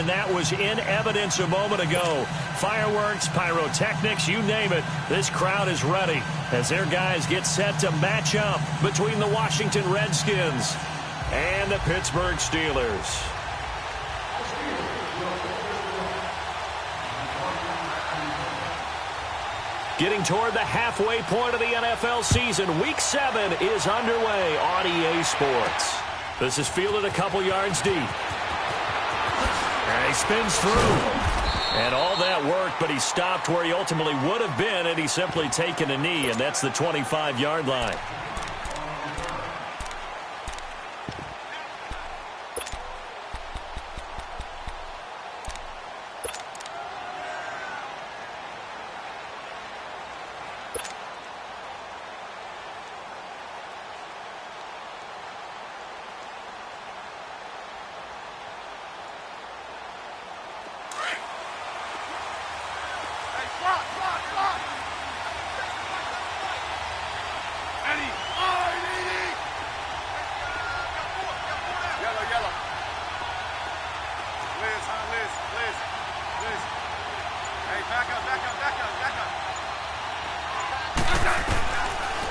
and that was in evidence a moment ago. Fireworks, pyrotechnics, you name it. This crowd is ready as their guys get set to match up between the Washington Redskins and the Pittsburgh Steelers. Getting toward the halfway point of the NFL season, Week 7 is underway on EA Sports. This is fielded a couple yards deep. And he spins through. And all that worked, but he stopped where he ultimately would have been had he simply taken a knee, and that's the 25-yard line.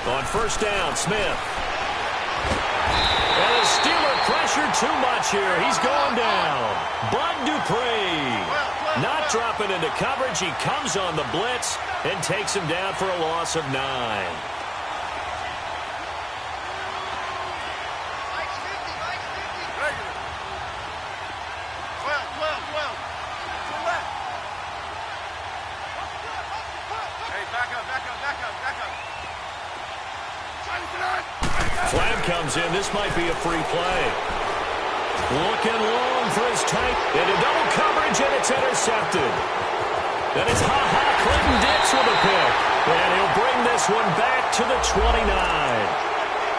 On first down, Smith. And the Steeler pressured too much here. He's going down. Bud Dupree not dropping into coverage. He comes on the blitz and takes him down for a loss of 9. Flag comes in. This might be a free play. Looking long for his tight. Into double coverage, and it's intercepted. Then it's Clinton Dix with a pick. And he'll bring this one back to the 29.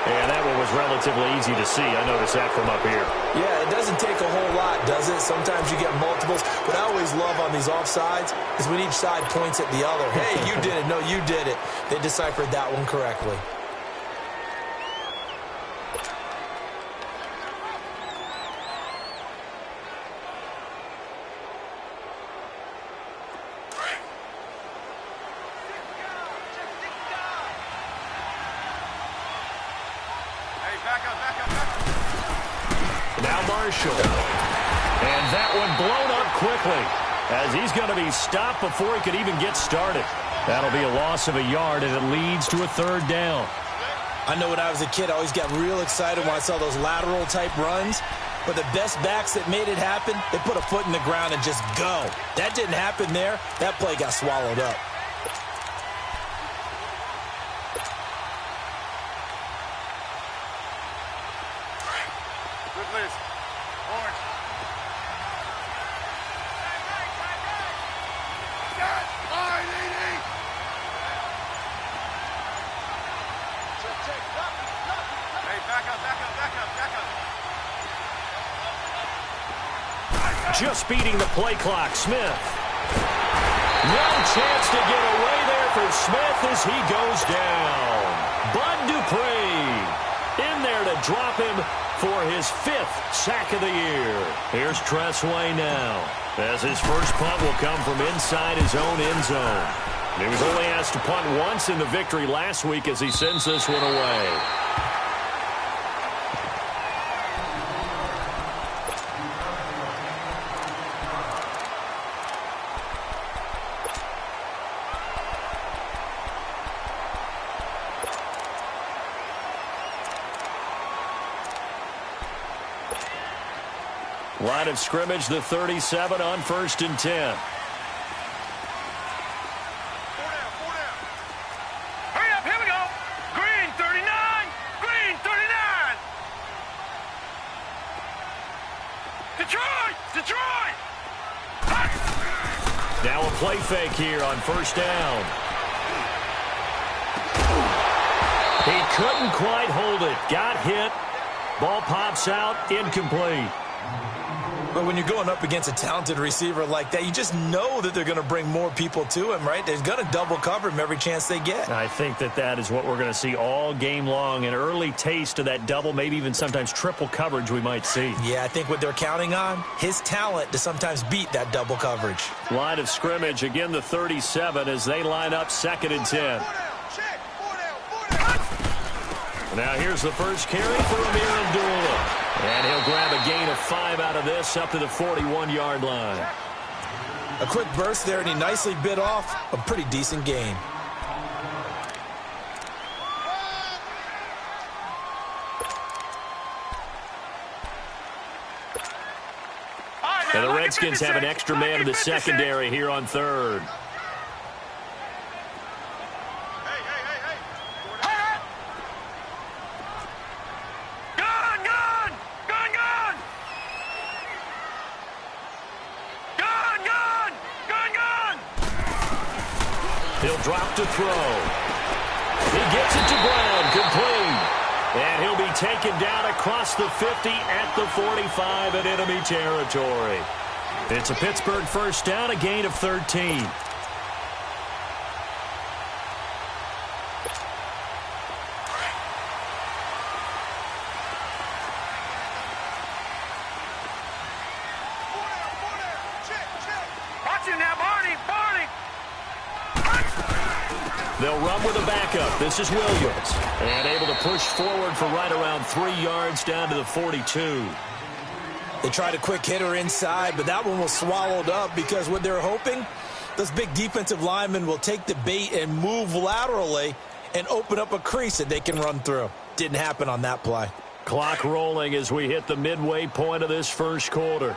And that one was relatively easy to see. I noticed that from up here. Yeah, it doesn't take a whole lot, does it? Sometimes you get multiples. What I always love on these offsides is when each side points at the other. Hey, you did it. No, you did it. They deciphered that one correctly. Now Marshall. And that one blown up quickly as he's going to be stopped before he could even get started. That'll be a loss of a yard, and it leads to a third down. I know when I was a kid, I always got real excited when I saw those lateral-type runs. But the best backs that made it happen, they put a foot in the ground and just go. That didn't happen there. That play got swallowed up. Just beating the play clock, Smith. No chance to get away there for Smith as he goes down. Bud Dupree in there to drop him for his 5th sack of the year. Here's Tressway now, as his first punt will come from inside his own end zone. He was only asked to punt once in the victory last week as he sends this one away. Line of scrimmage, the 37 on 1st and 10. Hurry up, here we go. Green 39, green 39. Detroit, Detroit. Now a play fake here on 1st down. He couldn't quite hold it. Got hit. Ball pops out, incomplete. But when you're going up against a talented receiver like that, you just know that they're going to bring more people to him, right? They're going to double cover him every chance they get. I think that is what we're going to see all game long. An early taste of that double, maybe even sometimes triple coverage we might see. Yeah, I think what they're counting on, his talent to sometimes beat that double coverage. Line of scrimmage, again the 37 as they line up 2nd and 10. Now here's the first carry for Amir Abdullah. And he'll grab a gain of 5 out of this up to the 41-yard line. A quick burst there, and he nicely bit off a pretty decent gain. And the Redskins have an extra man in the secondary here on 3rd. He'll drop to throw. He gets it to Brown, complete. And he'll be taken down across the 50 at the 45 in enemy territory. It's a Pittsburgh first down, a gain of 13. Watch it now, Barney, Barney. They'll run with a backup. This is Williams. And able to push forward for right around 3 yards down to the 42. They tried a quick hitter inside, but that one was swallowed up because what they're hoping, those big defensive linemen will take the bait and move laterally and open up a crease that they can run through. Didn't happen on that play. Clock rolling as we hit the midway point of this first quarter.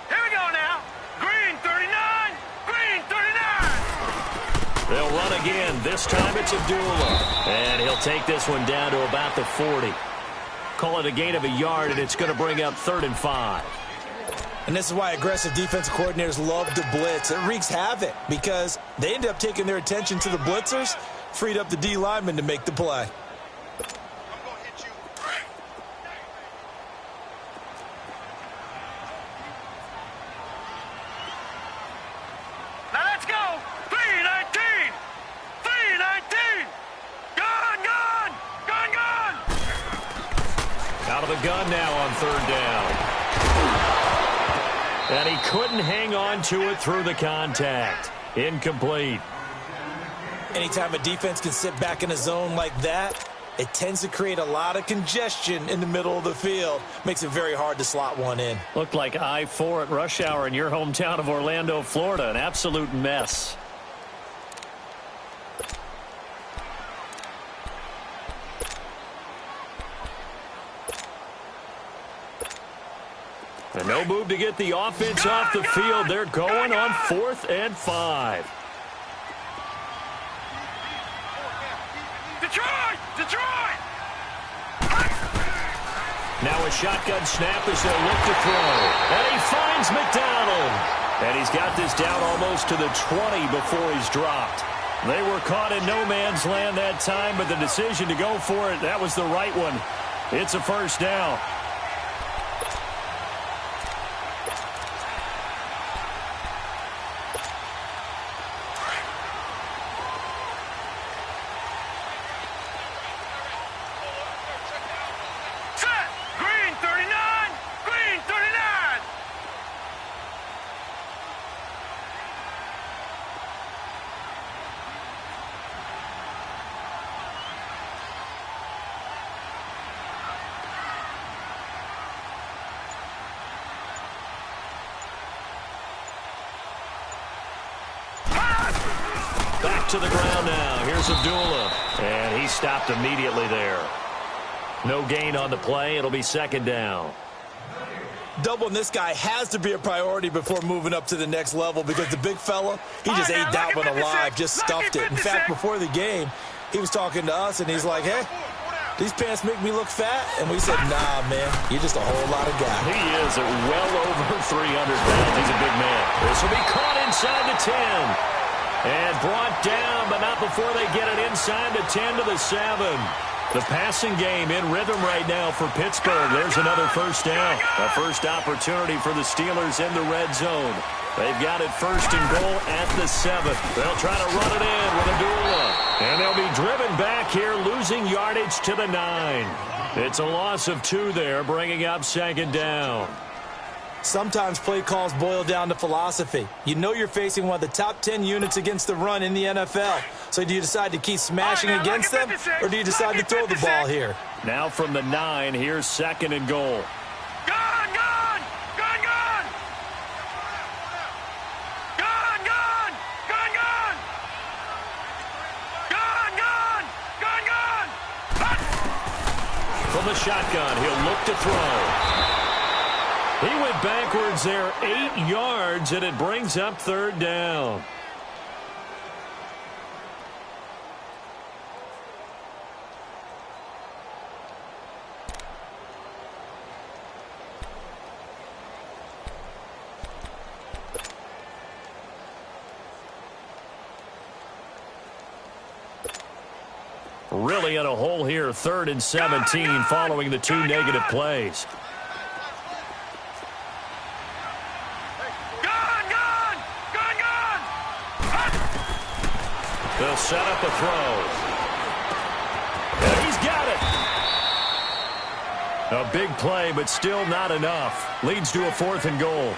Here we go now. Green 39, green 39. They'll run again. This time it's Abdullah. And he'll take this one down to about the 40. Call it a gain of a yard, and it's going to bring up 3rd and 5. And this is why aggressive defensive coordinators love to blitz. It wreaks havoc because they end up taking their attention to the blitzers, freed up the D lineman to make the play. Now let's go. 319, 319. Gun, gun, gun, gun. Out of the gun now on 3rd down. And he couldn't hang on to it through the contact. Incomplete. Anytime a defense can sit back in a zone like that, it tends to create a lot of congestion in the middle of the field. Makes it very hard to slot one in. Looked like I-4 at rush hour in your hometown of Orlando, Florida. An absolute mess. And no move to get the offense off the field. They're going on 4th and 5. Detroit, Detroit. Now a shotgun snap as they'll look to throw. And he finds McDonald. And he's got this down almost to the 20 before he's dropped. They were caught in no man's land that time, but the decision to go for it, that was the right one. It's a first down. Set. Green 39, green 39. Back to the ground now. Here's Abdullah. And he stopped immediately there. No gain on the play. It'll be 2nd down. Doubling this guy has to be a priority before moving up to the next level because the big fella, he just ate that one alive, just stuffed it. In fact, before the game, he was talking to us, and he's like, hey, these pants make me look fat? And we said, nah, man, you're just a whole lot of guy. He is at well over 300 pounds. He's a big man. This will be caught inside the 10. And brought down, but not before they get it inside the 10 to the 7. The passing game in rhythm right now for Pittsburgh. There's another first down. A first opportunity for the Steelers in the red zone. They've got it first and goal at the 7. They'll try to run it in with a duel. And they'll be driven back here, losing yardage to the 9. It's a loss of 2 there, bringing up second down. Sometimes play calls boil down to philosophy. You know you're facing one of the top 10 units against the run in the NFL. So do you decide to keep smashing against them, or do you decide to throw the ball here? Now from the 9, here's second and goal. Gone, gone! Gone, gone! Gone, gone! Gone, gone! Gone, gone! Gone, gone! Hut! From the shotgun, he'll look to throw. He went backwards there 8 yards, and it brings up third down. Really in a hole here, 3rd and 17 following the 2 negative plays. They'll set up a throw. And he's got it. A big play, but still not enough. Leads to a 4th and goal.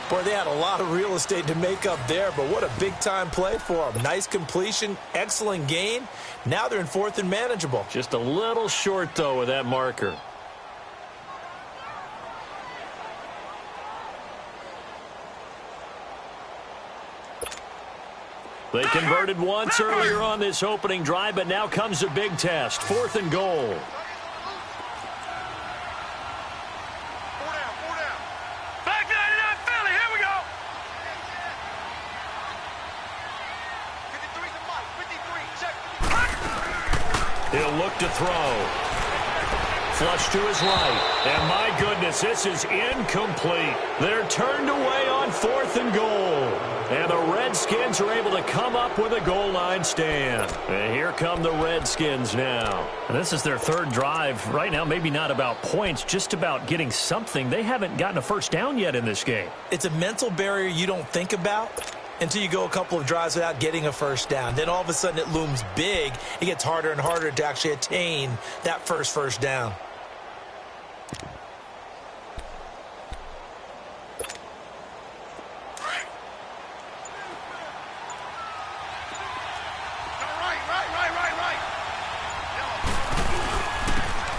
Boy, they had a lot of real estate to make up there, but what a big-time play for them. Nice completion, excellent gain. Now they're in 4th and manageable. Just a little short, though, with that marker. They converted once earlier on this opening drive, but now comes a big test. 4th and goal. 4 down, 4 down. Back 99 Philly, here we go. 53 to Mike, 53, check. He'll look to throw. Flush to his right. And my goodness, this is incomplete. They're turned away on 4th and goal. And the Redskins are able to come up with a goal line stand. And here come the Redskins now. And this is their 3rd drive. Right now, maybe not about points, just about getting something. They haven't gotten a first down yet in this game. It's a mental barrier you don't think about until you go a couple of drives without getting a first down. Then all of a sudden it looms big. It gets harder and harder to actually attain that first down.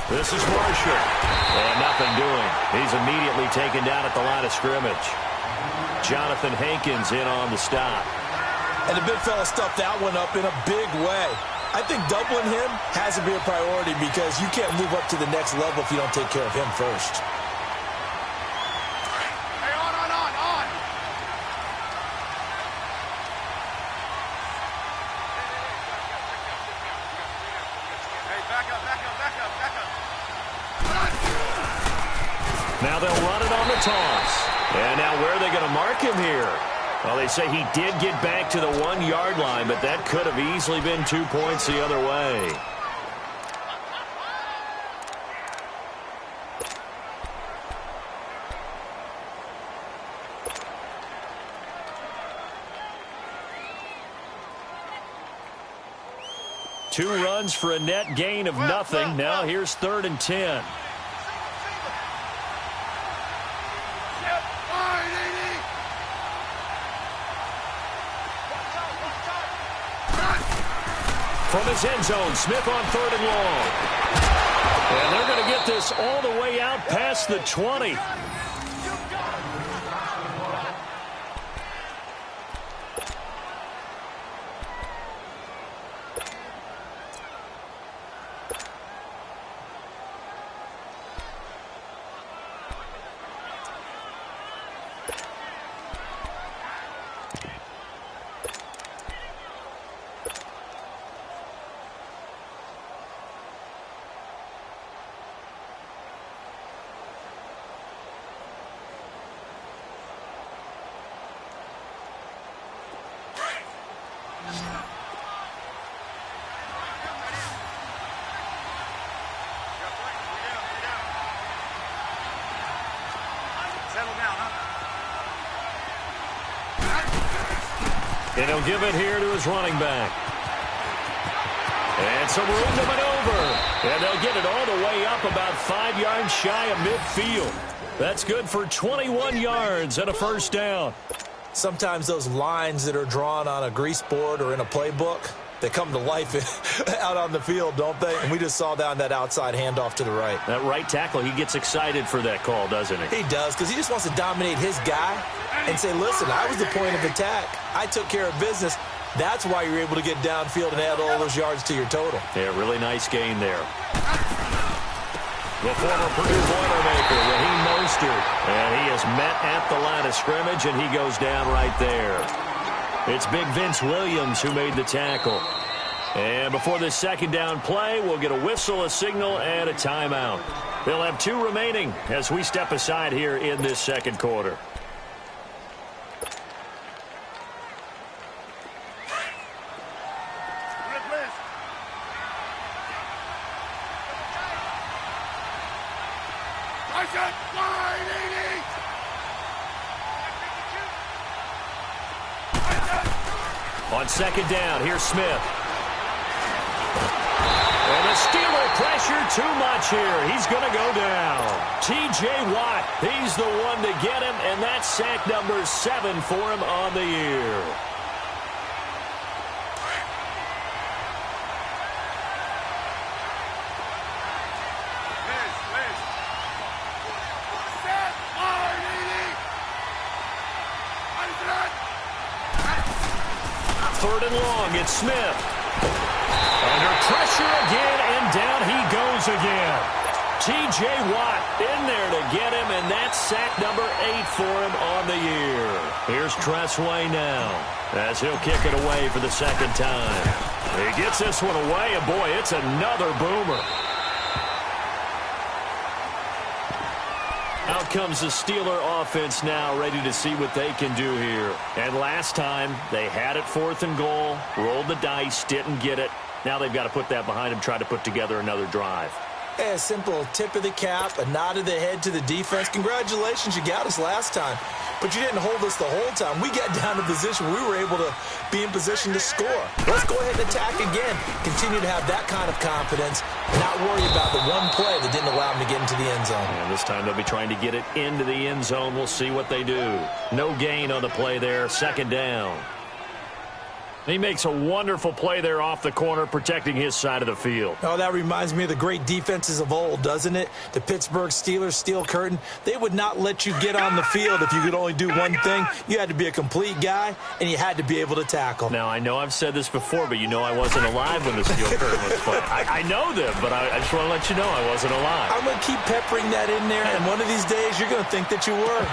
This is Marshall. And nothing doing. He's immediately taken down at the line of scrimmage. Jonathan Hankins in on the stop. And the big fella stuffed that one up in a big way. I think doubling him has to be a priority because you can't move up to the next level if you don't take care of him first. Hey, on. Hey, back up. Now they'll run it on the toss. And now where are they going to mark him here? Well, they say he did get back to the 1-yard line, but that could have easily been 2 points the other way. Two runs for a net gain of nothing. Now here's 3rd and 10. From his end zone, Smith on 3rd and long. And they're going to get this all the way out past the 20. And he'll give it here to his running back. And some room to maneuver. And they'll get it all the way up about 5 yards shy of midfield. That's good for 21 yards and a first down. Sometimes those lines that are drawn on a grease board or in a playbook, they come to life out on the field, don't they? And we just saw down that outside handoff to the right. That right tackle, he gets excited for that call, doesn't he? He does, because he just wants to dominate his guy and say, listen, I was the point of attack. I took care of business. That's why you're able to get downfield and add all those yards to your total. Yeah, really nice gain there. The former Purdue Boilermaker, Raheem Mostert. And he is met at the line of scrimmage, and he goes down right there. It's big Vince Williams who made the tackle. And before this second down play, we'll get a whistle, a signal, and a timeout. They'll have 2 remaining as we step aside here in this second quarter. On second down, here's Smith. And the Steeler pressure too much here. He's going to go down. T.J. Watt, he's the one to get him, and that's sack number 7 for him on the year. Third and long, it's Smith. Under pressure again, and down he goes again. T.J. Watt in there to get him, and that's sack number 8 for him on the year. Here's Tressway now, as he'll kick it away for the second time. He gets this one away, and boy, it's another boomer. Out comes the Steeler offense now, ready to see what they can do here. And last time, they had it 4th and goal, rolled the dice, didn't get it. Now they've got to put that behind them, try to put together another drive. Hey, a simple tip of the cap, a nod of the head to the defense. Congratulations, you got us last time. But you didn't hold us the whole time. We got down to position where we were able to be in position to score. Let's go ahead and attack again. Continue to have that kind of confidence. Not worry about the one play that didn't allow them to get into the end zone. And this time they'll be trying to get it into the end zone. We'll see what they do. No gain on the play there. Second down. He makes a wonderful play there off the corner, protecting his side of the field. Oh, that reminds me of the great defenses of old, doesn't it? The Pittsburgh Steelers, Steel Curtain, they would not let you get on the field if you could only do one thing. You had to be a complete guy, and you had to be able to tackle. Now, I know I've said this before, but you know I wasn't alive when the Steel Curtain was played. I know them, but I just want to let you know I wasn't alive. I'm going to keep peppering that in there, and one of these days you're going to think that you were.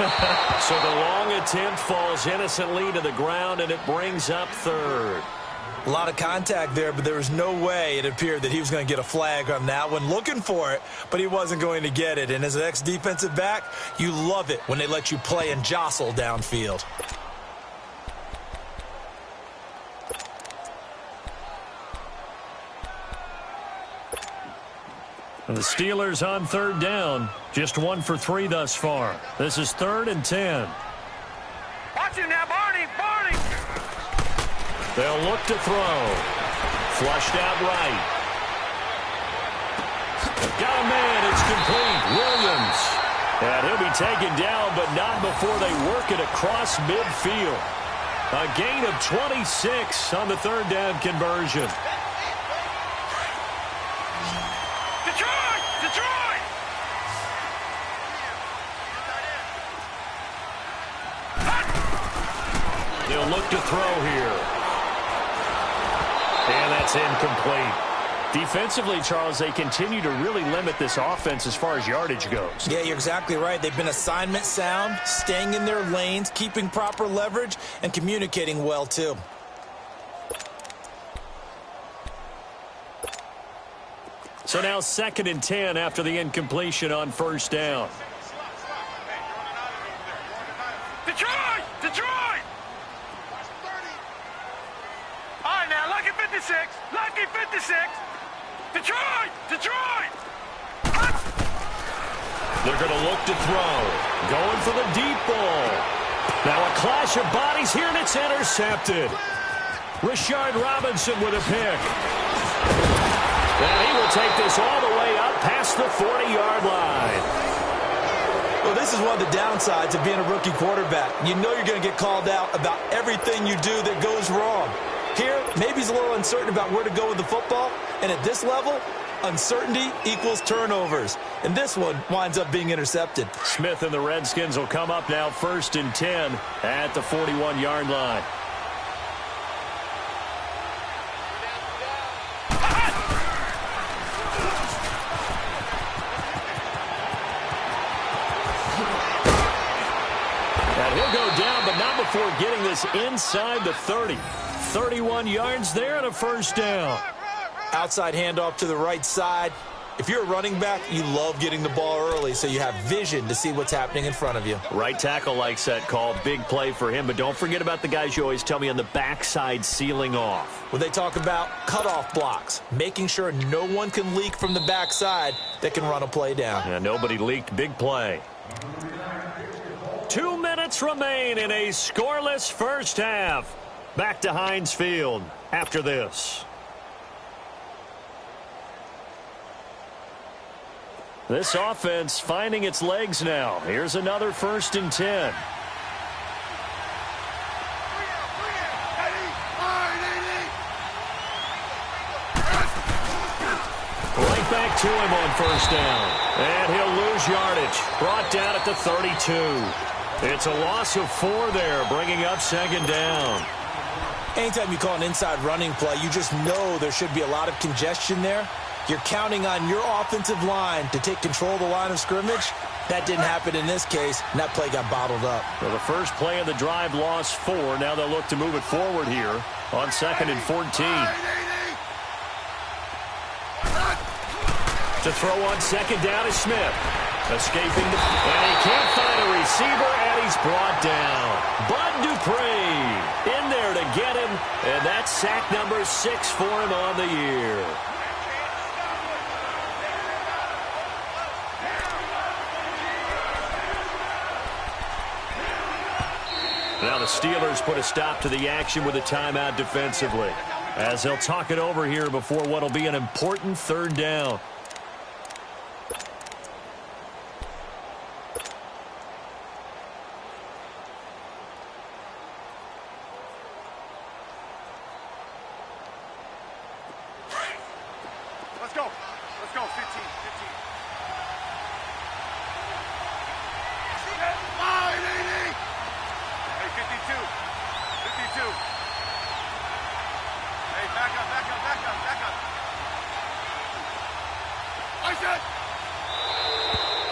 So the long attempt falls innocently to the ground, and it brings up third. A lot of contact there, but there was no way it appeared that he was going to get a flag on that one. Looking for it, but he wasn't going to get it. And as an ex-defensive back, you love it when they let you play and jostle downfield. And the Steelers on third down. Just 1 for 3 thus far. This is 3rd and 10. Watch him now, Barney! Barney! They'll look to throw. Flushed out right. Got a man. It's complete. Williams. And he'll be taken down, but not before they work it across midfield. A gain of 26 on the third down conversion. Detroit! Detroit! He'll look to throw here. And that's incomplete. Defensively, Charles, they continue to really limit this offense as far as yardage goes. Yeah, you're exactly right. They've been assignment sound, staying in their lanes, keeping proper leverage, and communicating well, too. So now 2nd and 10 after the incompletion on first down. Detroit! Detroit! All right, now, lucky 56. Lucky 56. Detroit! Detroit! They're going to look to throw. Going for the deep ball. Now a clash of bodies here, and it's intercepted. Rashard Robinson with a pick. And he will take this all the way up past the 40-yard line. Well, this is one of the downsides of being a rookie quarterback. You know you're going to get called out about everything you do that goes wrong. Here, maybe he's a little uncertain about where to go with the football. And at this level, uncertainty equals turnovers. And this one winds up being intercepted. Smith and the Redskins will come up now 1st and 10 at the 41-yard line. And he'll go down, but not before getting this inside the 30. 31 yards there and a first down. Outside handoff to the right side. If you're a running back, you love getting the ball early so you have vision to see what's happening in front of you. Right tackle likes that call. Big play for him, but don't forget about the guys you always tell me on the backside sealing off. When they talk about cutoff blocks, making sure no one can leak from the backside that can run a play down. Yeah, nobody leaked. Big play. 2 minutes remain in a scoreless first half. Back to Heinz Field after this. This offense finding its legs now. Here's another 1st and 10. Right back to him on 1st down. And he'll lose yardage. Brought down at the 32. It's a loss of 4 there, bringing up 2nd down. Anytime you call an inside running play, you just know there should be a lot of congestion there. You're counting on your offensive line to take control of the line of scrimmage. That didn't happen in this case, and that play got bottled up. Well, the first play of the drive lost 4. Now they'll look to move it forward here on 2nd and 14. To throw on 2nd down is Smith. Escaping, and he can't find a receiver, and he's brought down. Bud Dupree in there to get him, and that's sack number 6 for him on the year. Now the Steelers put a stop to the action with a timeout defensively, as they'll talk it over here before what will be an important 3rd down. Let's go. Let's go. 15. Hey, 52. Hey, back up. I said.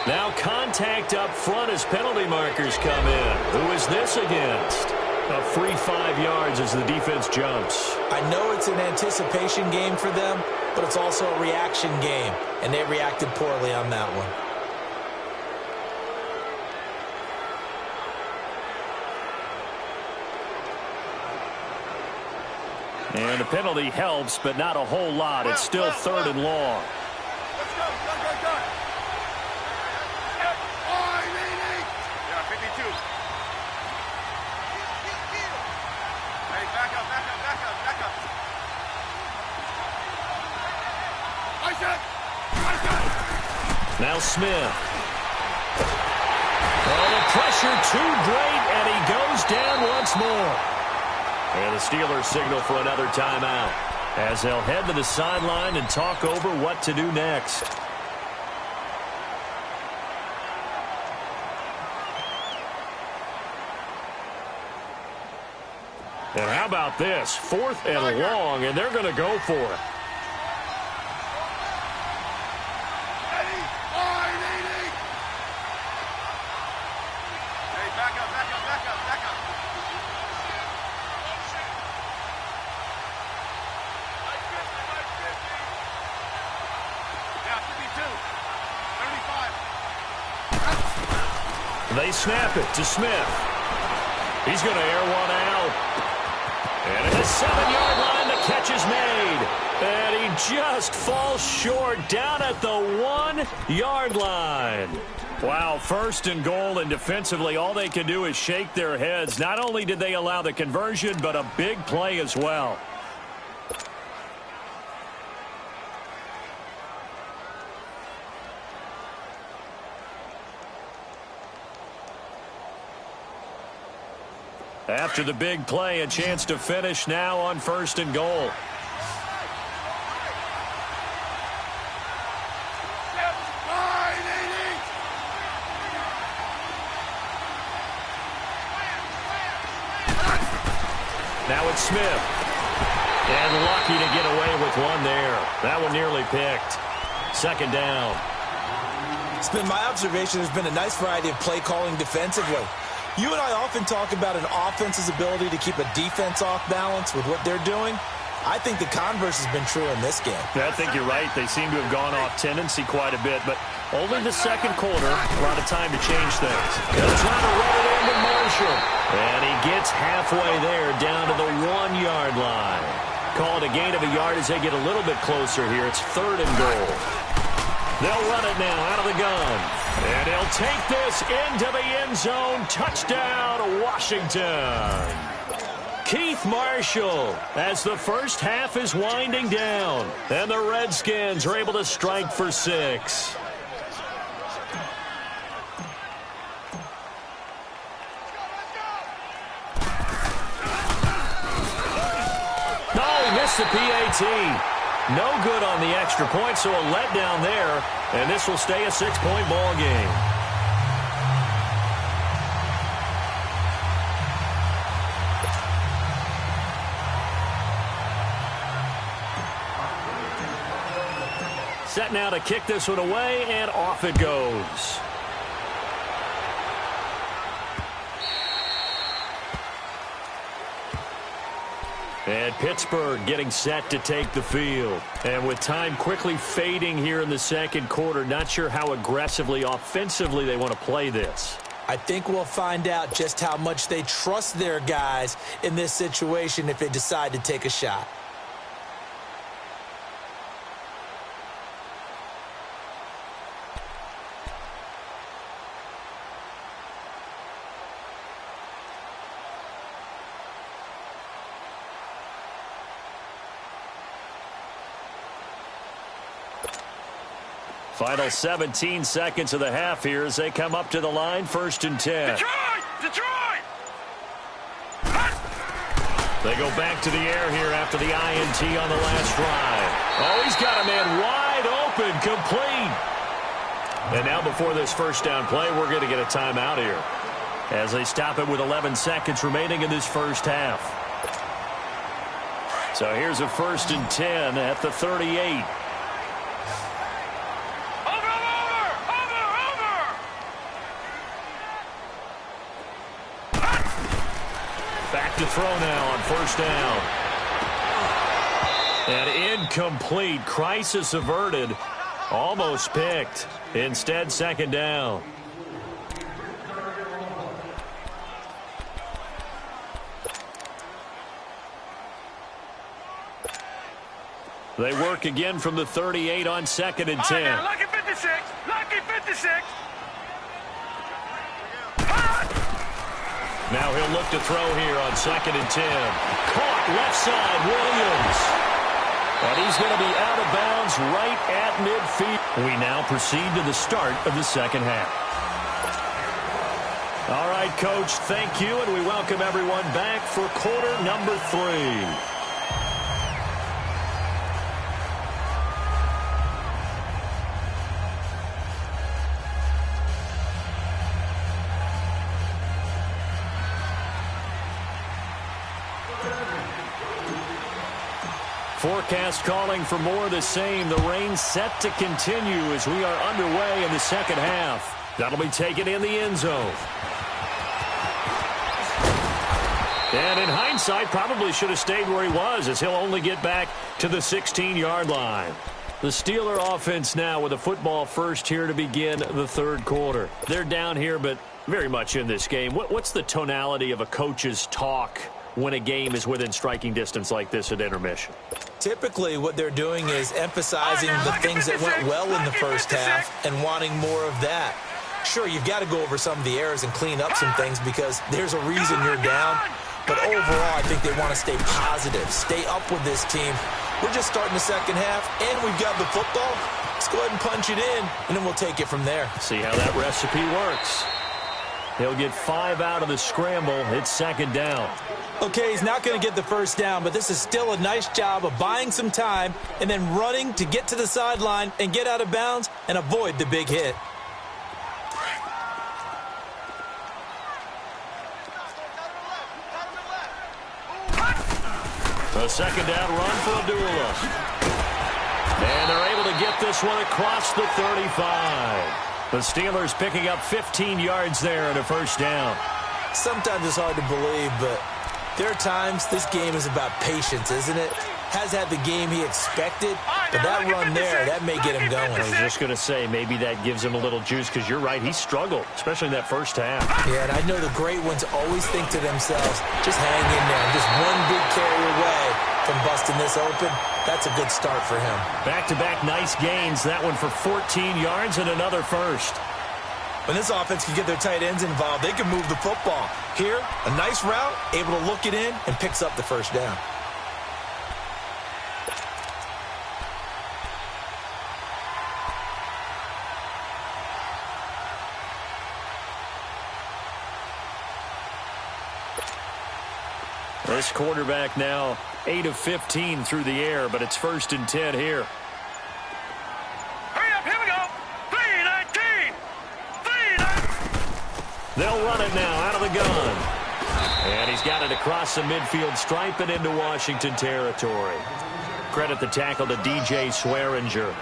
Now contact up front as penalty markers come in. Who is this against? A free 5 yards as the defense jumps. I know it's an anticipation game for them, but it's also a reaction game, and they reacted poorly on that one. And the penalty helps, but not a whole lot. It's still 3rd and long. Let's go. Go. Yeah, 52. Hey, back up. I said. Now Smith. Oh, the pressure too great, and he goes down once more. And the Steelers signal for another timeout as they'll head to the sideline and talk over what to do next. And how about this? 4th and long, and they're going to go for it. Hey, back up. Yeah, 52. 35. They snap it to Smith. He's going to air one out. And at the 7-yard line, the catch is made. And he just falls short down at the 1-yard line. Wow, first and goal, and defensively, all they can do is shake their heads. Not only did they allow the conversion, but a big play as well. After the big play, a chance to finish now on first and goal. Now it's Smith. And lucky to get away with one there. That one nearly picked. Second down. It's been my observation there's been a nice variety of play calling defensively. You and I often talk about an offense's ability to keep a defense off balance with what they're doing. I think the converse has been true in this game. I think you're right. They seem to have gone off tendency quite a bit, but only the second quarter, a lot of time to change things. They'll try to run it into Marshall. And he gets halfway there down to the 1-yard line. Called a gain of a yard as they get a little bit closer here. It's third and goal. They'll run it now out of the gun. And he'll take this into the end zone. Touchdown, Washington. Keith Marshall as the first half is winding down. And the Redskins are able to strike for 6. No, he missed the PAT. No good on the extra point, so a letdown there, and this will stay a 6-point ball game. Set now to kick this one away, and off it goes. And Pittsburgh getting set to take the field. And with time quickly fading here in the second quarter, not sure how aggressively, offensively they want to play this. I think we'll find out just how much they trust their guys in this situation if they decide to take a shot. Final 17 seconds of the half here as they come up to the line, 1st and 10. Detroit! They go back to the air here after the INT on the last drive. Oh, he's got a man wide open, complete. And now before this first down play, we're going to get a timeout here as they stop it with 11 seconds remaining in this first half. So here's a 1st and 10 at the 38. To throw now on first down. And incomplete. Crisis averted. Almost picked. Instead, second down. They work again from the 38 on 2nd and 10. Now, lucky 56. Lucky 56. Now he'll look to throw here on 2nd and 10. Caught left side, Williams. And he's going to be out of bounds right at midfield. We now proceed to the start of the second half. All right, Coach, thank you, and we welcome everyone back for quarter number 3. Forecast calling for more of the same. The rain set to continue as we are underway in the second half. That'll be taken in the end zone. And in hindsight, probably should have stayed where he was as he'll only get back to the 16-yard line. The Steeler offense now with a football first here to begin the third quarter. They're down here, but very much in this game. What's the tonality of a coach's talk when a game is within striking distance like this at intermission? Typically, what they're doing is emphasizing the things that went well in the first half and wanting more of that. Sure, you've got to go over some of the errors and clean up some things because there's a reason you're down. But overall, I think they want to stay positive, stay up with this team. We're just starting the second half, and we've got the football. Let's go ahead and punch it in, and then we'll take it from there. See how that recipe works. He'll get 5 out of the scramble. It's second down. Okay, he's not going to get the first down, but this is still a nice job of buying some time and then running to get to the sideline and get out of bounds and avoid the big hit. A second down run for Abdullah. And they're able to get this one across the 35. The Steelers picking up 15 yards there and a first down. Sometimes it's hard to believe, but there are times this game is about patience, isn't it? Has had the game he expected, but that run there, that may get him going. I was just going to say, maybe that gives him a little juice because you're right, he struggled, especially in that first half. Yeah, and I know the great ones always think to themselves, just hang in there. Just one big carry away from busting this open. That's a good start for him. Back-to-back nice gains. That one for 14 yards and another first. When this offense can get their tight ends involved, they can move the football. Here, a nice route, able to look it in, and picks up the first down. This quarterback now 8 of 15 through the air, but it's 1st and 10 here. Hurry up, here we go. 3-19. 3-19. They'll run it now out of the gun. And he's got it across the midfield stripe and into Washington territory. Credit the tackle to DJ Swearinger.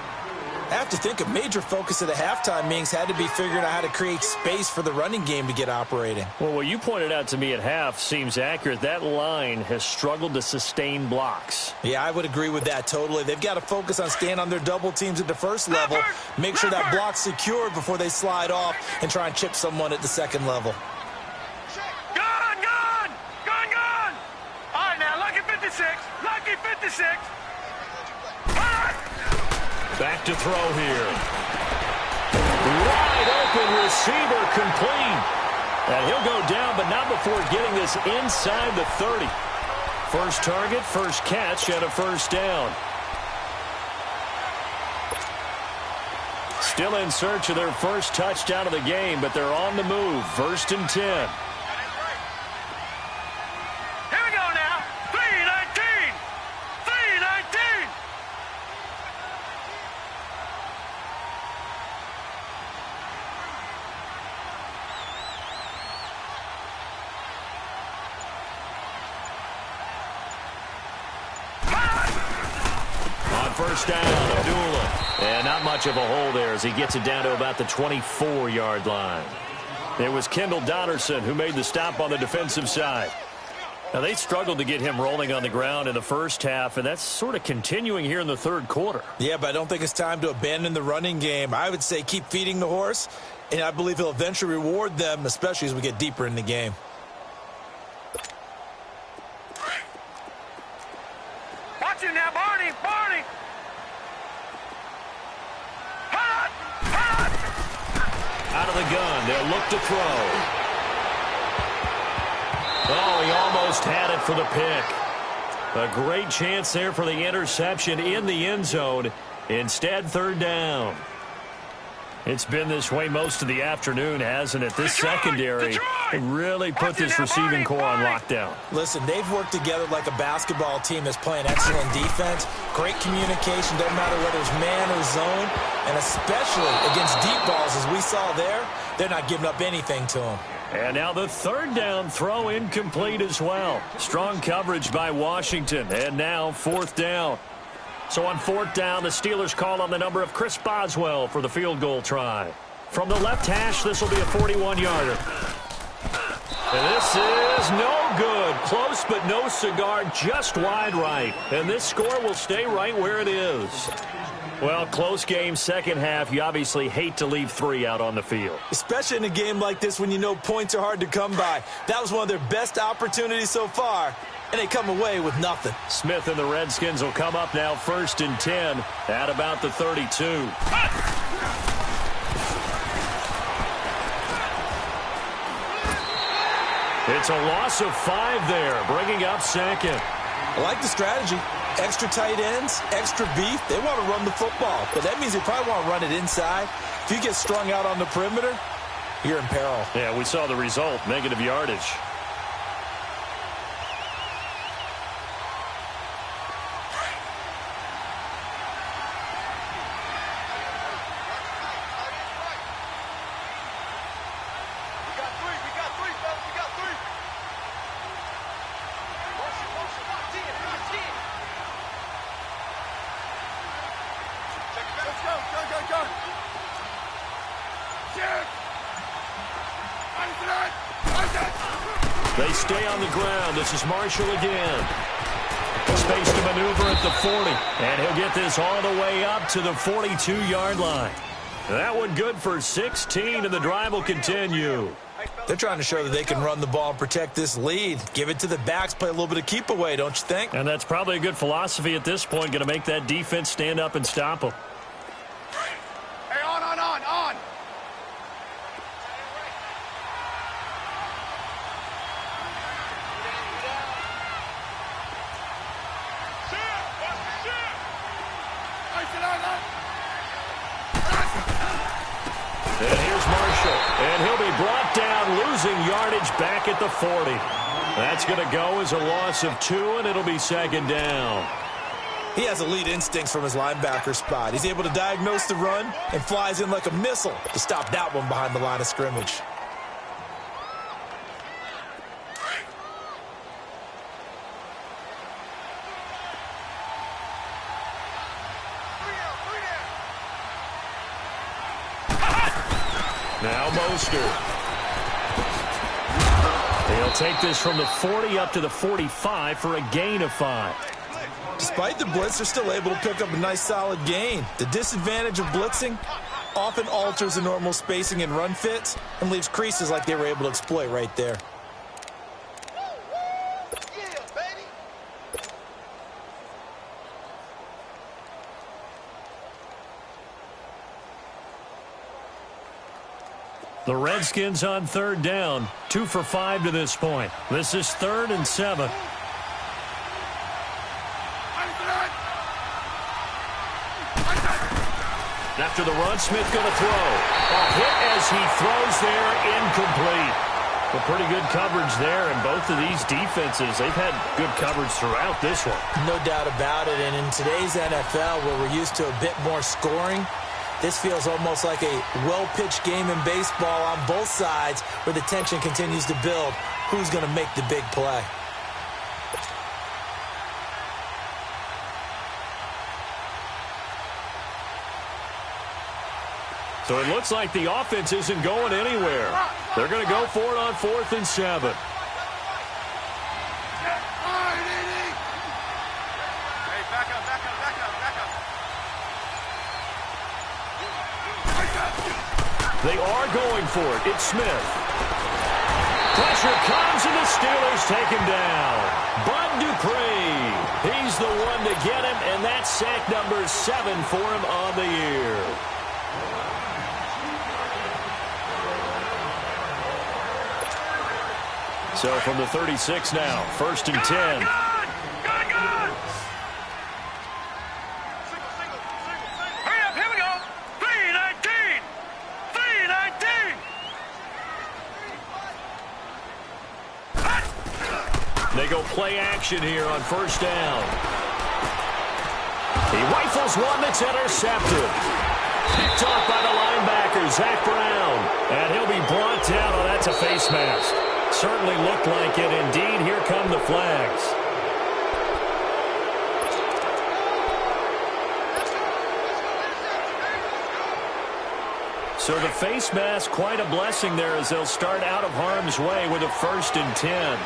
I have to think a major focus of the halftime meetings had to be figuring out how to create space for the running game to get operating. Well, what you pointed out to me at half seems accurate. That line has struggled to sustain blocks. Yeah, I would agree with that totally. They've got to focus on staying on their double teams at the first level, make sure that block's secured before they slide off and try and chip someone at the second level. Gone, gone. Gone, gone. All right, now, lucky 56. Lucky 56. Back to throw here. Wide open receiver complete. And he'll go down, but not before getting this inside the 30. First target, first catch, and a first down. Still in search of their first touchdown of the game, but they're on the move. 1st and 10. Here we go now. 3-19. 3-19. First down, Abdullah. And not much of a hole there as he gets it down to about the 24-yard line. It was Kendall Donnerson who made the stop on the defensive side. Now, they struggled to get him rolling on the ground in the first half, and that's sort of continuing here in the third quarter. Yeah, but I don't think it's time to abandon the running game. I would say keep feeding the horse, and I believe he'll eventually reward them, especially as we get deeper in the game. Watch it now, Barney. Barney. Out of the gun, they'll look to throw. Oh, he almost had it for the pick. A great chance there for the interception in the end zone. Instead, third down. It's been this way most of the afternoon, hasn't it? This secondary really put this receiving core on lockdown. Listen, they've worked together like a basketball team that's playing excellent defense. Great communication, doesn't matter whether it's man or zone. And especially against deep balls, as we saw there, they're not giving up anything to them. And now the third down throw incomplete as well. Strong coverage by Washington. And now 4th down. So on 4th down, the Steelers call on the number of Chris Boswell for the field goal try. From the left hash, this will be a 41-yarder. And this is no good. Close but no cigar, just wide right. And this score will stay right where it is. Well, close game, second half. You obviously hate to leave 3 out on the field. Especially in a game like this when you know points are hard to come by. That was one of their best opportunities so far, and they come away with nothing. Smith and the Redskins will come up now 1st and 10 at about the 32. It's a loss of 5 there, bringing up second. I like the strategy. Extra tight ends, extra beef. They want to run the football, but that means they probably want to run it inside. If you get strung out on the perimeter, you're in peril. Yeah, we saw the result, negative yardage. They stay on the ground. This is Marshall again. Space to maneuver at the 40. And he'll get this all the way up to the 42-yard line. That one good for 16, and the drive will continue. They're trying to show that they can run the ball and protect this lead. Give it to the backs, play a little bit of keep away, don't you think? And that's probably a good philosophy at this point, going to make that defense stand up and stop them. Hey, on. And here's Marshall. And he'll be brought down, losing yardage back at the 40. That's going to go as a loss of 2, and it'll be second down. He has elite instincts from his linebacker spot. He's able to diagnose the run and flies in like a missile to stop that one behind the line of scrimmage. Now Mostert. He'll take this from the 40 up to the 45 for a gain of 5. Despite the blitz, they're still able to pick up a nice solid gain. The disadvantage of blitzing often alters the normal spacing and run fits and leaves creases like they were able to exploit right there. The Redskins on third down, 2 for 5 to this point. This is 3rd and 7. After the run, Smith going to throw. A hit as he throws there, incomplete. But pretty good coverage there, and both of these defenses, they've had good coverage throughout this one. No doubt about it, and in today's NFL, where we're used to a bit more scoring, this feels almost like a well-pitched game in baseball on both sides where the tension continues to build. Who's going to make the big play? So it looks like the offense isn't going anywhere. They're going to go for it on 4th and 7. They are going for it. It's Smith. Pressure comes, and the Steelers take him down. Bud Dupree. He's the one to get him, and that's sack number 7 for him on the year. So from the 36 now, 1st and 10. They go play action here on 1st down. He rifles one that's intercepted. Picked off by the linebacker, Zach Brown. And he'll be brought down. Oh, that's a face mask. Certainly looked like it. Indeed, here come the flags. So the face mask, quite a blessing there as they'll start out of harm's way with a 1st and 10.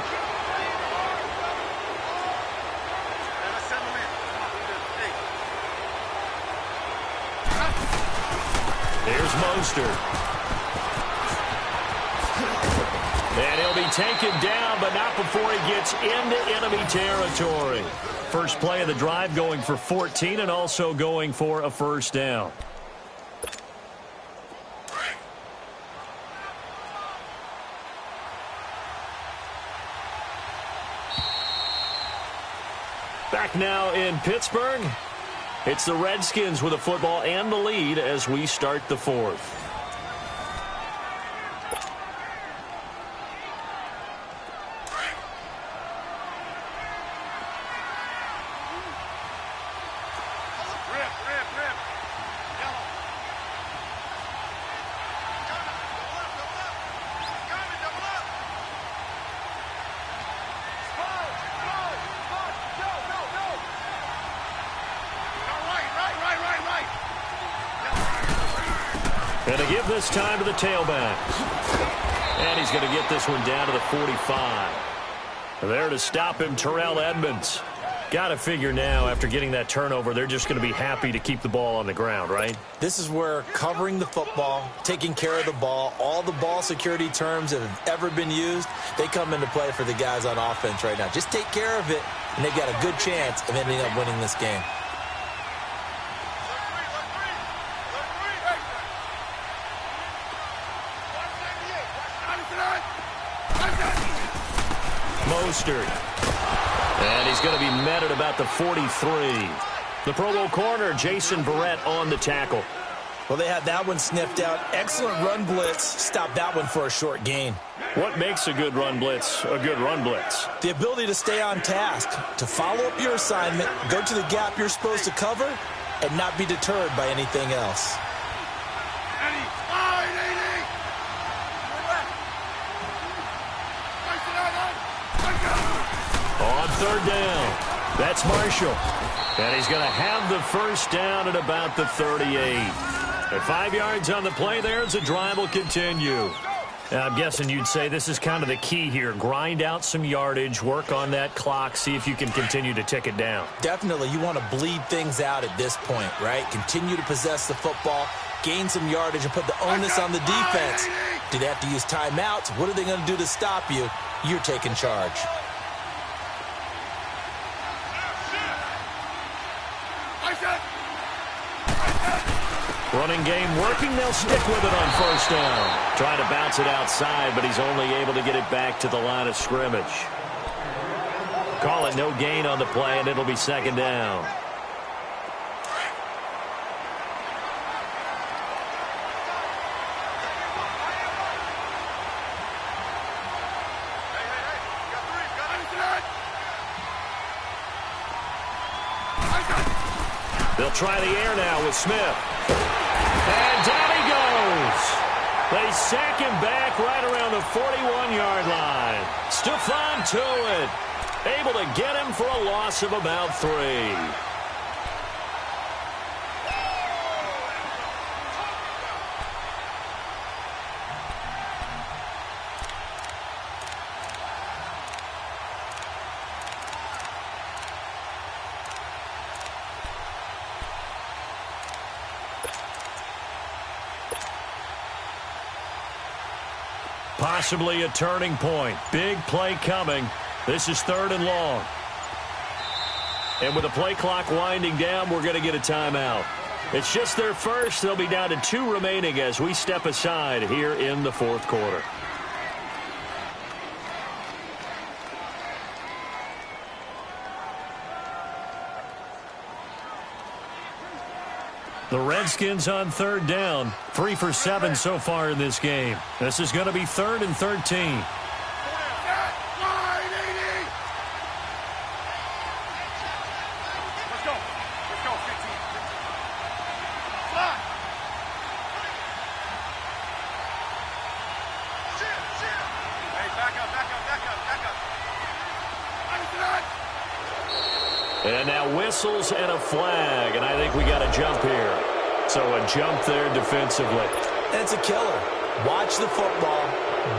Here's Mostert. And he'll be taken down, but not before he gets into enemy territory. First play of the drive going for 14 and also going for a 1st down. Back now in Pittsburgh. It's the Redskins with a football and the lead as we start the fourth. And to give this time to the tailbacks. And he's going to get this one down to the 45. There to stop him, Terrell Edmonds. Got to figure now, after getting that turnover, they're just going to be happy to keep the ball on the ground, right? This is where covering the football, taking care of the ball, all the ball security terms that have ever been used, they come into play for the guys on offense right now. Just take care of it, and they've got a good chance of ending up winning this game. And he's going to be met at about the 43. The Pro Bowl corner, Jason Verrett, on the tackle. Well, they had that one sniffed out. Excellent run blitz. Stopped that one for a short gain. What makes a good run blitz a good run blitz? The ability to stay on task, to follow up your assignment, go to the gap you're supposed to cover, and not be deterred by anything else. On third down, that's Marshall. And he's going to have the first down at about the 38. At 5 yards on the play there as the drive will continue. Now, I'm guessing you'd say this is kind of the key here. Grind out some yardage, work on that clock, see if you can continue to tick it down. Definitely, you want to bleed things out at this point, right? Continue to possess the football, gain some yardage, and put the onus on the defense. Do they have to use timeouts? What are they going to do to stop you? You're taking charge. Running game working. They'll stick with it on first down. Trying to bounce it outside, but he's only able to get it back to the line of scrimmage. Call it no gain on the play, and it'll be second down. They'll try the air now with Smith. And down he goes. They sack him back right around the 41-yard line. Stephon Tuitt able to get him for a loss of about 3. Possibly a turning point. Big play coming. This is 3rd and long. And with the play clock winding down, we're going to get a timeout. It's just their first. They'll be down to 2 remaining as we step aside here in the 4th quarter. The Redskins on 3rd down. 3 for 7 so far in this game. This is going to be 3rd and 13. And now whistles and a flag, and I think we got a jump here. So a jump there defensively. And it's a killer. Watch the football.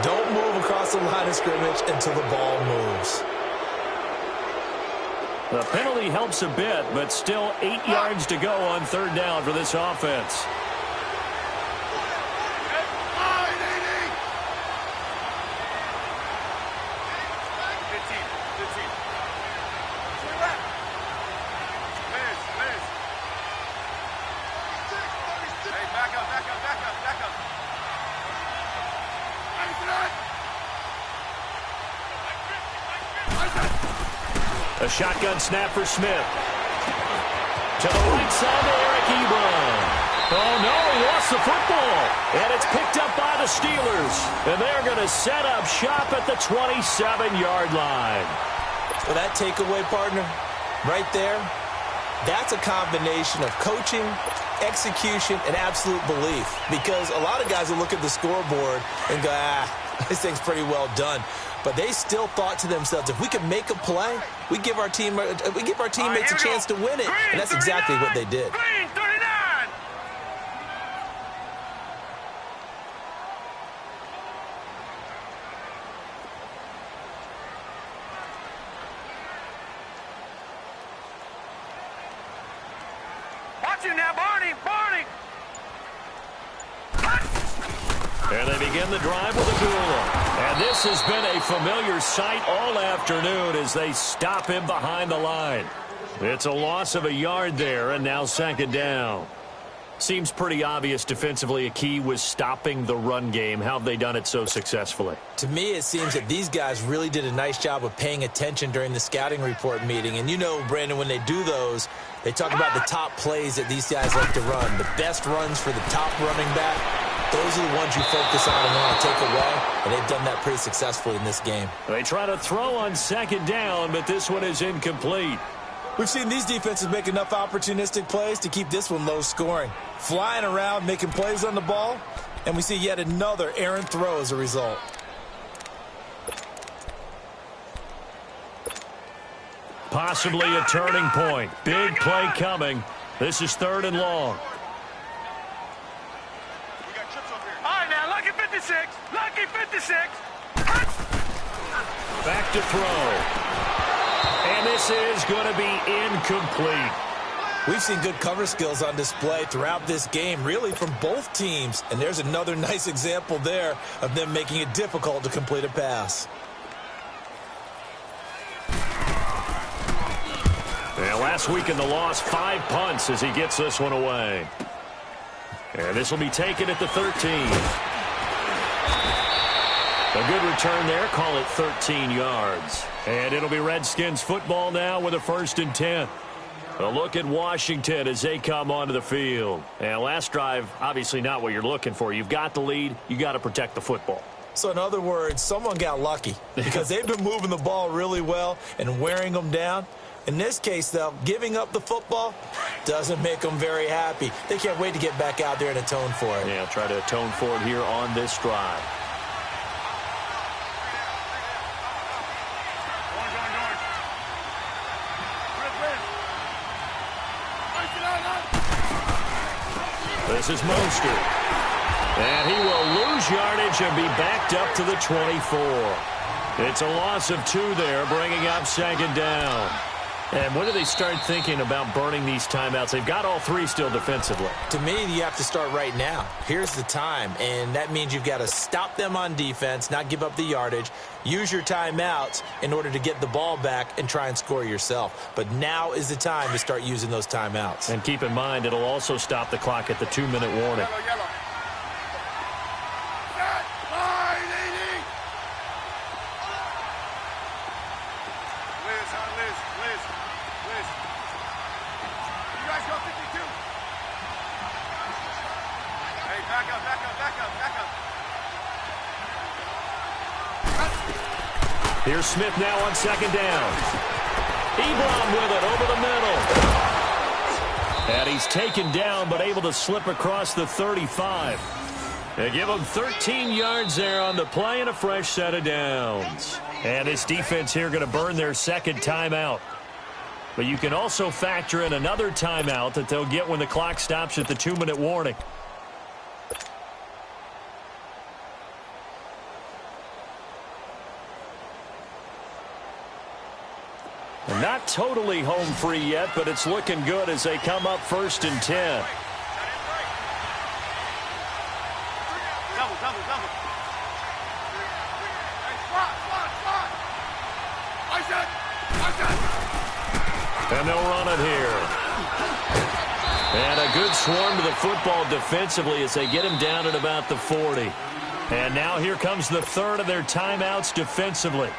Don't move across the line of scrimmage until the ball moves. The penalty helps a bit, but still 8 yards to go on 3rd down for this offense. A shotgun snap for Smith. To the right side to Eric Ebron. Oh, no, he lost the football. And it's picked up by the Steelers. And they're going to set up shop at the 27-yard line. Well, that takeaway, partner, right there, that's a combination of coaching, execution, and absolute belief. Because a lot of guys will look at the scoreboard and go, this thing's pretty well done. But they still thought to themselves, if we can make a play, we give our teammates a chance to win it. And that's exactly what they did. Green 39. Watch him now, Barney. Barney. And they begin the drive with a duel. And this has been a familiar sight all afternoon as they stop him behind the line. It's a loss of a yard there, and now second down. Seems pretty obvious defensively a key was stopping the run game. How have they done it so successfully? To me, it seems that these guys really did a nice job of paying attention during the scouting report meeting. And you know, Brandon, when they do those, they talk about the top plays that these guys like to run. The best runs for the top running back. Those are the ones you focus on and want to take away, and they've done that pretty successfully in this game. They try to throw on second down, but this one is incomplete. We've seen these defenses make enough opportunistic plays to keep this one low scoring. Flying around, making plays on the ball, and we see yet another errant throw as a result. Possibly a turning point. Big play coming. This is 3rd and long. Lucky 56. Lucky 56. Back to throw. And this is going to be incomplete. We've seen good cover skills on display throughout this game, really from both teams. And there's another nice example there of them making it difficult to complete a pass. And last week in the loss, 5 punts as he gets this one away. And this will be taken at the 13. A good return there. Call it 13 yards. And it'll be Redskins football now with a 1st and 10. A look at Washington as they come onto the field. And last drive, obviously not what you're looking for. You've got the lead. You got to protect the football. So in other words, someone got lucky because they've been moving the ball really well and wearing them down. In this case, though, giving up the football doesn't make them very happy. They can't wait to get back out there and atone for it. Yeah, try to atone for it here on this drive. This is Mostert. And he will lose yardage and be backed up to the 24. It's a loss of 2 there, bringing up second down. And when do they start thinking about burning these timeouts? They've got all 3 still defensively. To me, you have to start right now. Here's the time, and that means you've got to stop them on defense, not give up the yardage, use your timeouts in order to get the ball back and try and score yourself. But now is the time to start using those timeouts. And keep in mind, it'll also stop the clock at the 2-minute warning. Yellow. Here's Smith now on second down. Ebron with it over the middle. And he's taken down but able to slip across the 35. They give him 13 yards there on the play and a fresh set of downs. And this defense here going to burn their second timeout. But you can also factor in another timeout that they'll get when the clock stops at the 2-minute warning. Not totally home free yet, but it's looking good as they come up 1st and 10. Double. And they'll run it here. And a good swarm to the football defensively as they get him down at about the 40. And now here comes the 3rd of their timeouts defensively.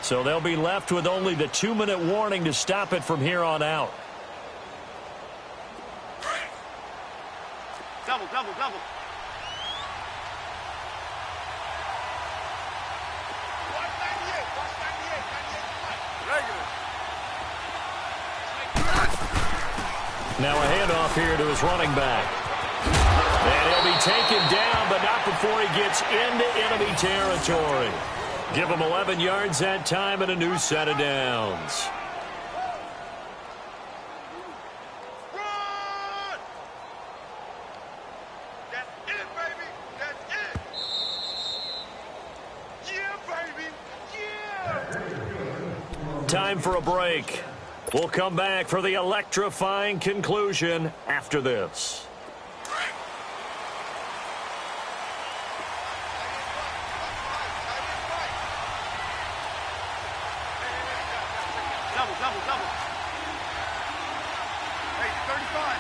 So they'll be left with only the 2-minute warning to stop it from here on out. Double, double, double. Now a handoff here to his running back. And he'll be taken down, but not before he gets into enemy territory. Give him 11 yards that time and a new set of downs. Run! That's it, baby. That's it. Yeah, baby. Yeah. Time for a break. We'll come back for the electrifying conclusion after this. Double, double, double. Hey, 35.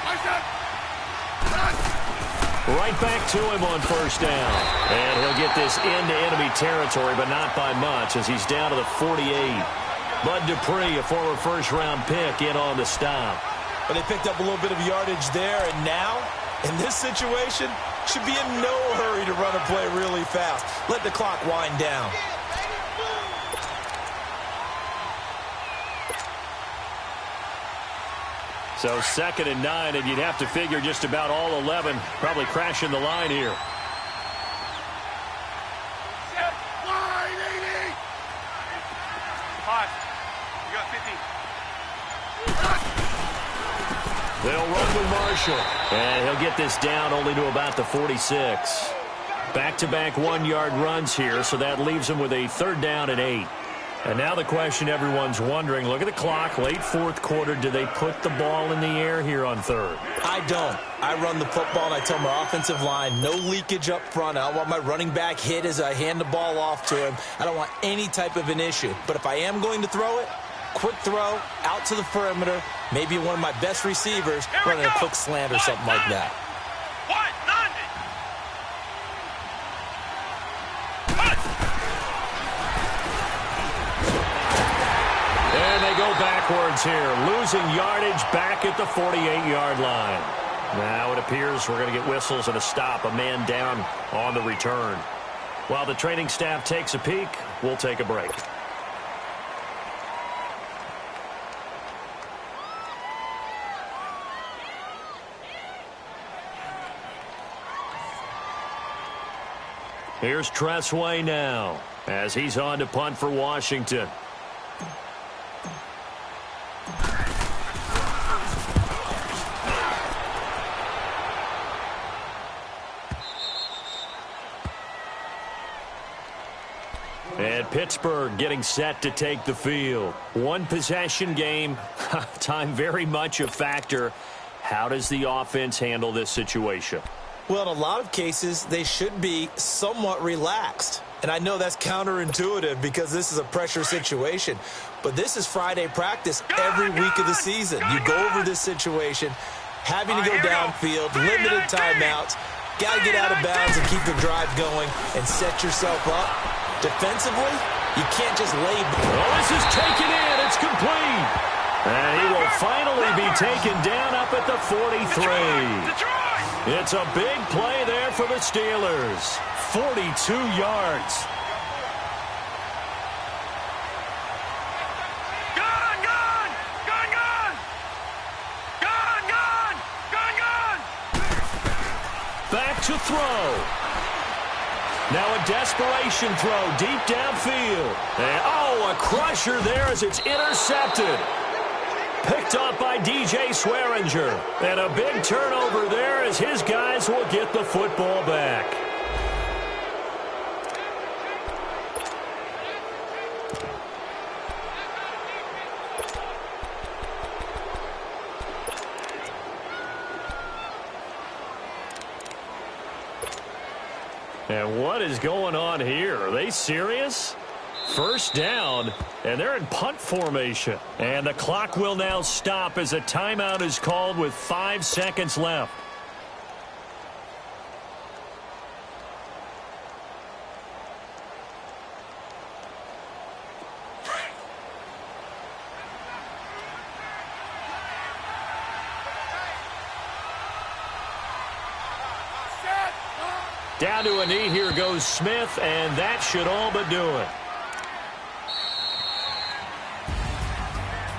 Nice up. Right back to him on first down. And he'll get this into enemy territory, but not by much as he's down to the 48. Bud Dupree, a former first-round pick, in on the stop. But they picked up a little bit of yardage there, and now, in this situation, should be in no hurry to run a play really fast. Let the clock wind down. So 2nd and 9, and you'd have to figure just about all 11 probably crashing the line here. Wide 80. 5. You got 50. They'll run with Marshall. And he'll get this down only to about the 46. Back-to-back 1-yard runs here, so that leaves him with a 3rd down and 8. And now the question everyone's wondering, look at the clock, late 4th quarter, do they put the ball in the air here on 3rd? I don't. I run the football, and I tell my offensive line, no leakage up front. I don't want my running back hit as I hand the ball off to him. I don't want any type of an issue. But if I am going to throw it, quick throw, out to the perimeter, maybe one of my best receivers running a quick slant or something like that. Backwards here, losing yardage back at the 48-yard line. Now it appears we're going to get whistles and a stop, a man down on the return. While the training staff takes a peek, we'll take a break. Here's Tressway now as he's on to punt for Washington. And Pittsburgh getting set to take the field. One possession game, time very much a factor. How does the offense handle this situation? Well, in a lot of cases, they should be somewhat relaxed. And I know that's counterintuitive because this is a pressure situation. But this is Friday practice every week of the season. You go over this situation, having to go downfield, limited timeouts, got to get out of bounds and keep the drive going and set yourself up. Defensively, you can't just lay. Oh, this is taken in. It's complete. And he will finally be taken down up at the 43. It's a big play there for the Steelers. 42 yards. Gun, gun! Gun, gun! Gun, gun! Gun, gun! Back to throw. Now a desperation throw deep downfield. And, oh, a crusher there as it's intercepted. Picked up by DJ Swearinger. And a big turnover there as his guys will get the football back. And what is going on here? Are they serious? First down, and they're in punt formation. And the clock will now stop as a timeout is called with 5 seconds left. Down to a knee, here goes Smith, and that should all but do it.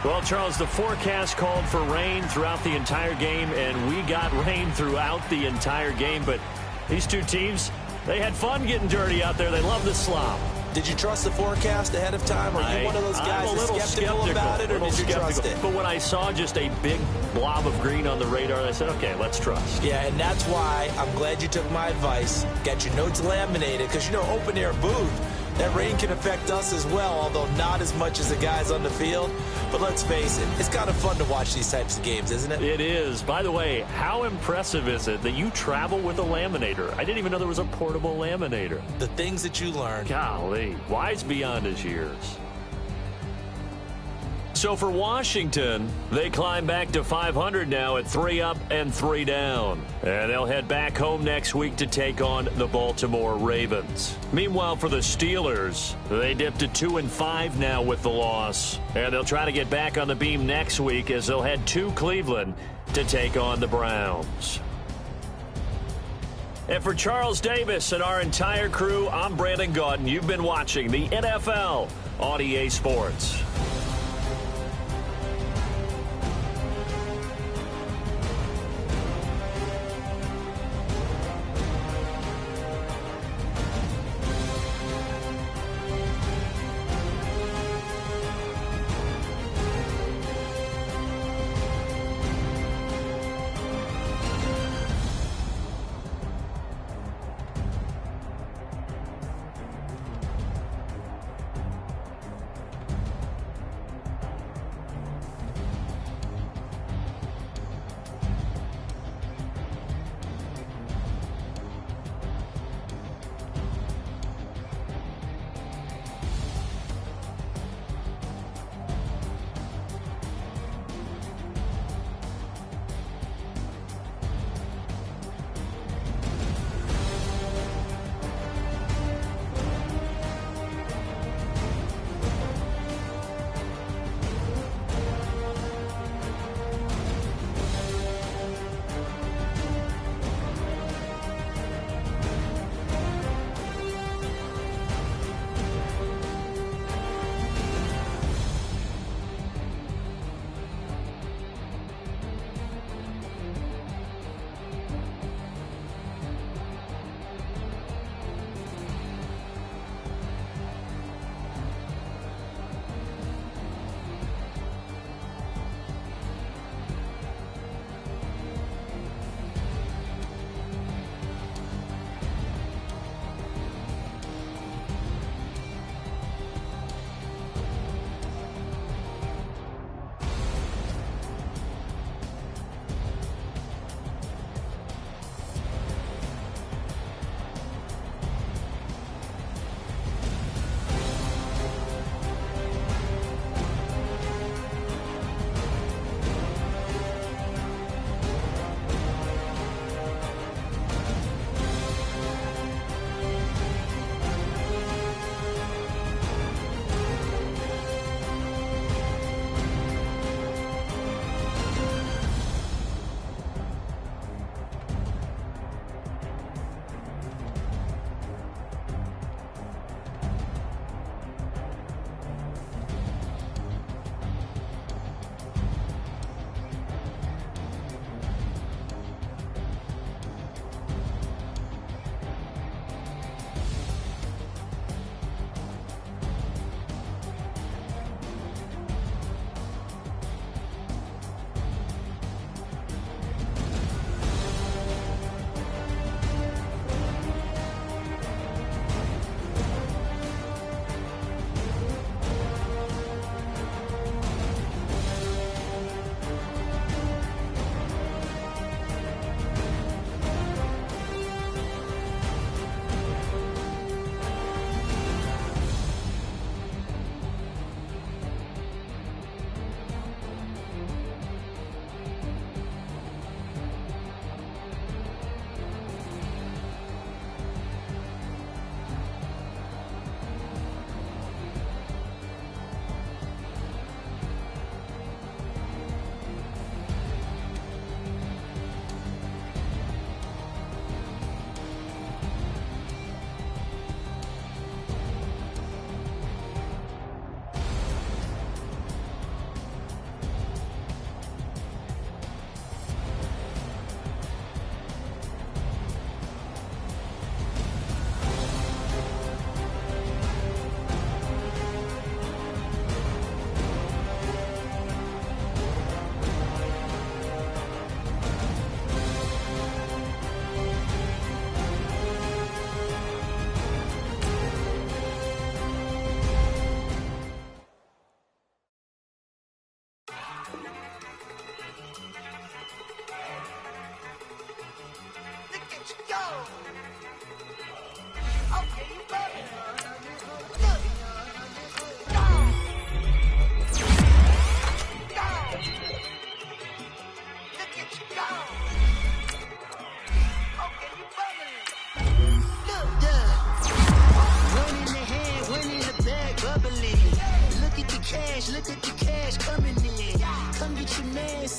Well, Charles, the forecast called for rain throughout the entire game, and we got rain throughout the entire game. But these two teams, they had fun getting dirty out there. They love the slop. Did you trust the forecast ahead of time? Are you one of those guys that's skeptical about it, or did you trust it? But when I saw just a big blob of green on the radar, I said, okay, let's trust. Yeah, and that's why I'm glad you took my advice. Got your notes laminated, because, open-air booth, that rain can affect us as well, although not as much as the guys on the field. But let's face it, it's kind of fun to watch these types of games, isn't it? It is. By the way, how impressive is it that you travel with a laminator? I didn't even know there was a portable laminator. The things that you learn. Golly, wise beyond his years. So for Washington, they climb back to 500 now at 3 up and 3 down. And they'll head back home next week to take on the Baltimore Ravens. Meanwhile, for the Steelers, they dipped to 2-5 now with the loss. And they'll try to get back on the beam next week as they'll head to Cleveland to take on the Browns. And for Charles Davis and our entire crew, I'm Brandon Gaudin. You've been watching the NFL on EA Sports.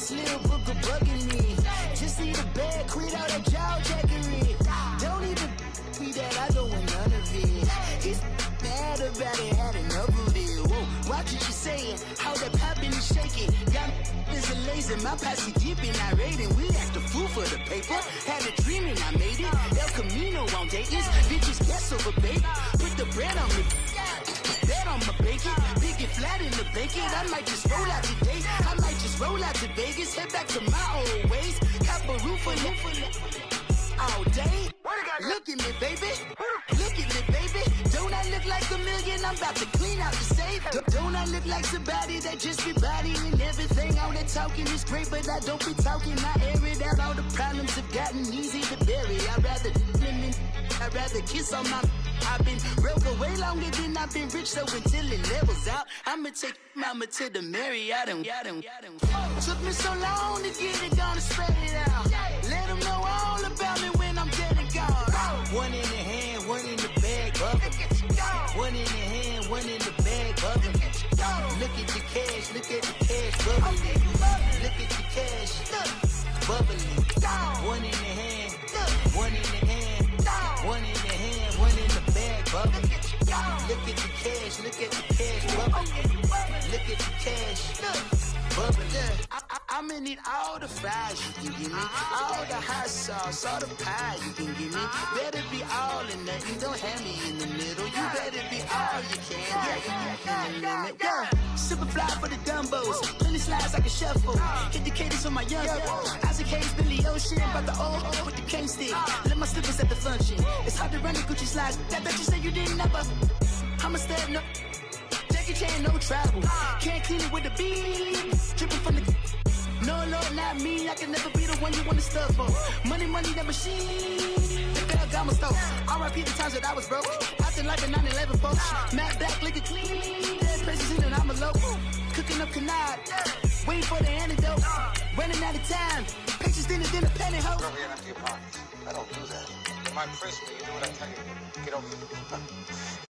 this little book of bugging me. Just need a bag, quit all that jaw jackery. Don't even be that I don't want none of it. He's mad about it, had enough of it. Whoa, watch what you saying, how that poppin' and shaking. Got is a lazy, my posse deep and I raiding. We act a fool for the paper. Had a dream and I made it. El Camino on Dayton's, bitches guess over baby. Put the bread on me, bet on my bacon. Big it flat in the bacon. I might just roll out today. I might just roll out to Vegas. Head back to my old ways. Cop a roof for all day. Look at me, baby. Look at me, baby. Don't I look like a million? I'm about to clean out the safe. Don't I look like somebody that just be bodying everything? All that talking is great, but I don't be talking. I air it out. All the problems have gotten easy to bury. I'd rather kiss on my. I've been broke way longer than I've been rich, so until it levels out, I'ma take mama to the Marriott and took me so long to get it, gonna spread it out. Let them know all about me when I'm dead and gone. One in the hand, one in the bag, bubbling. One in the hand, one in the bag, bubbling. Look at the cash, look at the cash, bubbling. Look at the cash, bubbling. One in the hand, one in the hand, one in the hand, one in the bag, bubbling. Look at the cash, look at the cash, bubbling. Look at the cash, bubbling. I'ma need all the fries you can give me, all the hot sauce, all the pie you can give me. Better be all in nothing, don't have me in the middle. You better be all you can, yeah. Super fly for the dumbos, plenty slides like a shuffle. Hit the cadence on my young Isaac Hayes, Billy Ocean, but the old with the cane stick. Let my slippers at the function. It's hard to run the Gucci slides. That you say you didn't never. I'm a stud, no. Jackie Chan, no travel. Can't clean it with the beat. Dripping from the. No, Lord, not me. I can never be the one you want to stuff for. Money, that machine. The bell got my stove. R.I.P. the times that I was broke. Acting like a 9/11 folks. Matte black, liquor clean. Dead places in and I'm a local. Cooking up canard. Waiting for the antidote. Running out of time. Pictures thinner than a pantyhose. Over here in your pockets. I don't do that. You might press me. You do what I tell you. Get over here.